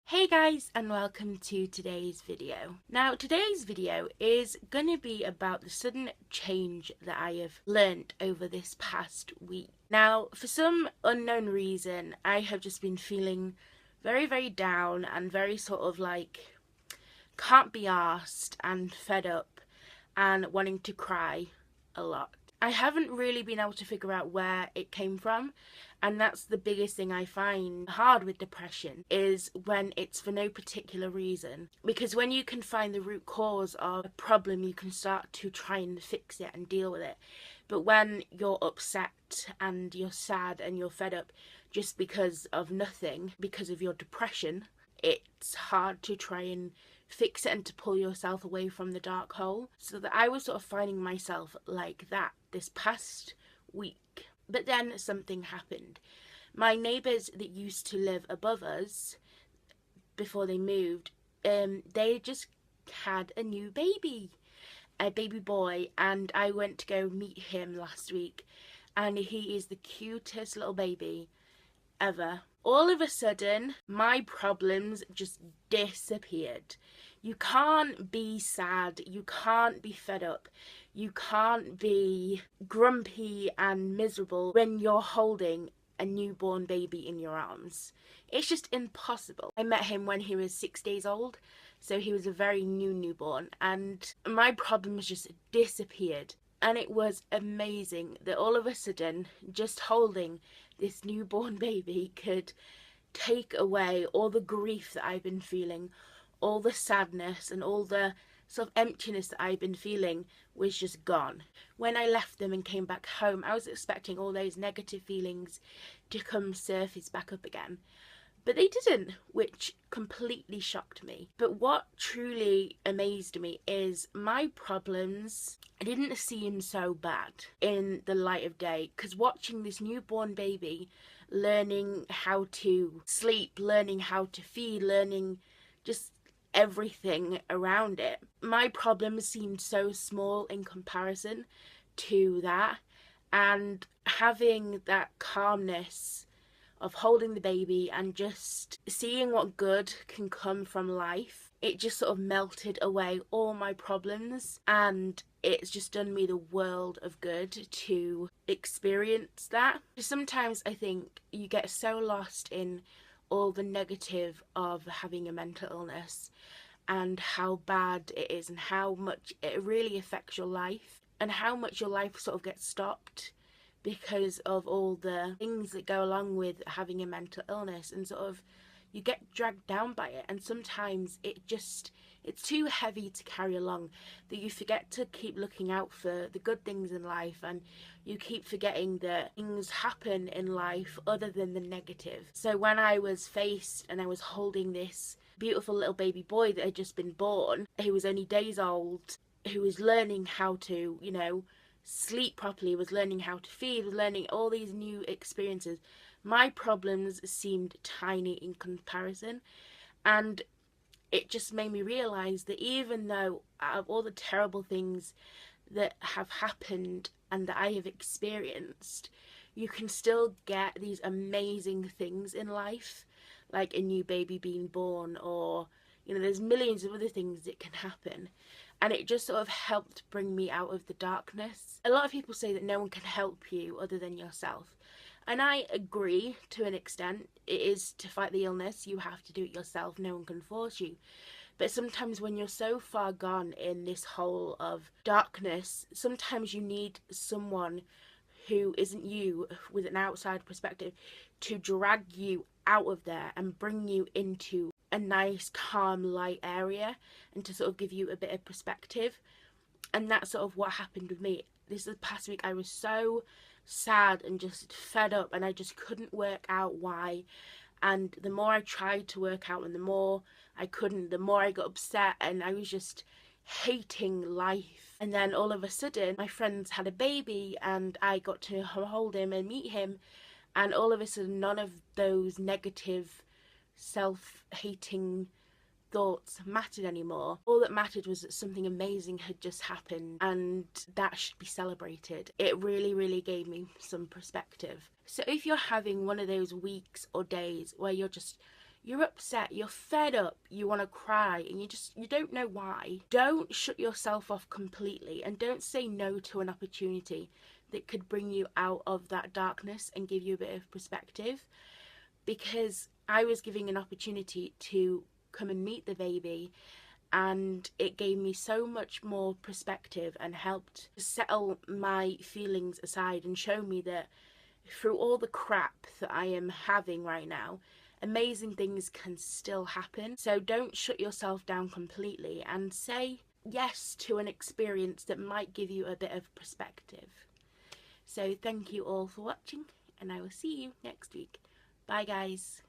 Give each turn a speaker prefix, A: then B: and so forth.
A: Hey guys, and welcome to today's video. Now today's video is going to be about the sudden change that I have learnt over this past week. Now for some unknown reason I have just been feeling very down and very sort of like can't be arsed and fed up and wanting to cry a lot. I haven't really been able to figure out where it came from, and that's the biggest thing I find hard with depression, is when it's for no particular reason. Because when you can find the root cause of a problem, you can start to try and fix it and deal with it. But when you're upset and you're sad and you're fed up just because of nothing, because of your depression, it's hard to try and fix it and to pull yourself away from the dark hole. So that I was sort of finding myself like that this past week. But then something happened. My neighbours that used to live above us before they moved, they just had a new baby, a baby boy, and I went to go meet him last week, and he is the cutest little baby ever. All of a sudden, my problems just disappeared. You can't be sad, you can't be fed up, you can't be grumpy and miserable when you're holding a newborn baby in your arms. It's just impossible. I met him when he was 6 days old, so he was a very newborn, and my problems just disappeared. And it was amazing that all of a sudden, just holding this newborn baby could take away all the grief that I've been feeling, all the sadness and all the sort of emptiness that I've been feeling was just gone. When I left them and came back home, I was expecting all those negative feelings to come surface back up again. But they didn't, which completely shocked me. But what truly amazed me is my problems didn't seem so bad in the light of day, because watching this newborn baby learning how to sleep, learning how to feed, learning just everything around it, my problems seemed so small in comparison to that. And having that calmness of holding the baby and just seeing what good can come from life, it just sort of melted away all my problems, and it's just done me the world of good to experience that. Sometimes I think you get so lost in all the negative of having a mental illness and how bad it is and how much it really affects your life and how much your life sort of gets stopped because of all the things that go along with having a mental illness, and sort of you get dragged down by it, and sometimes it's too heavy to carry along, that you forget to keep looking out for the good things in life, and you keep forgetting that things happen in life other than the negative. So when I was faced and I was holding this beautiful little baby boy that had just been born, who was only days old, who was learning how to, sleep properly, was learning how to feed, was learning all these new experiences, my problems seemed tiny in comparison. And it just made me realise that even though out of all the terrible things that have happened and that I have experienced, you can still get these amazing things in life, like a new baby being born, or there's millions of other things that can happen. And it just sort of helped bring me out of the darkness. A lot of people say that no one can help you other than yourself. And I agree to an extent. It is to fight the illness, you have to do it yourself. No one can force you. But sometimes when you're so far gone in this hole of darkness, sometimes you need someone who isn't you, with an outside perspective, to drag you out of there and bring you into a nice, calm, light area, and to sort of give you a bit of perspective. And that's sort of what happened with me. This past week I was so sad and just fed up, and I just couldn't work out why. And the more I tried to work out and the more I couldn't, the more I got upset, and I was just hating life. And then all of a sudden my friends had a baby and I got to hold him and meet him, and all of a sudden none of those negative self-hating thoughts mattered anymore. All that mattered was that something amazing had just happened, and that should be celebrated. It really gave me some perspective. So if you're having one of those weeks or days where you're upset, you're fed up, you want to cry, and you don't know why. Don't shut yourself off completely, and don't say no to an opportunity that could bring you out of that darkness and give you a bit of perspective. Because I was giving an opportunity to come and meet the baby, and it gave me so much more perspective and helped settle my feelings aside and show me that through all the crap that I am having right now, amazing things can still happen. So don't shut yourself down completely, and say yes to an experience that might give you a bit of perspective. So thank you all for watching, and I will see you next week. Bye guys.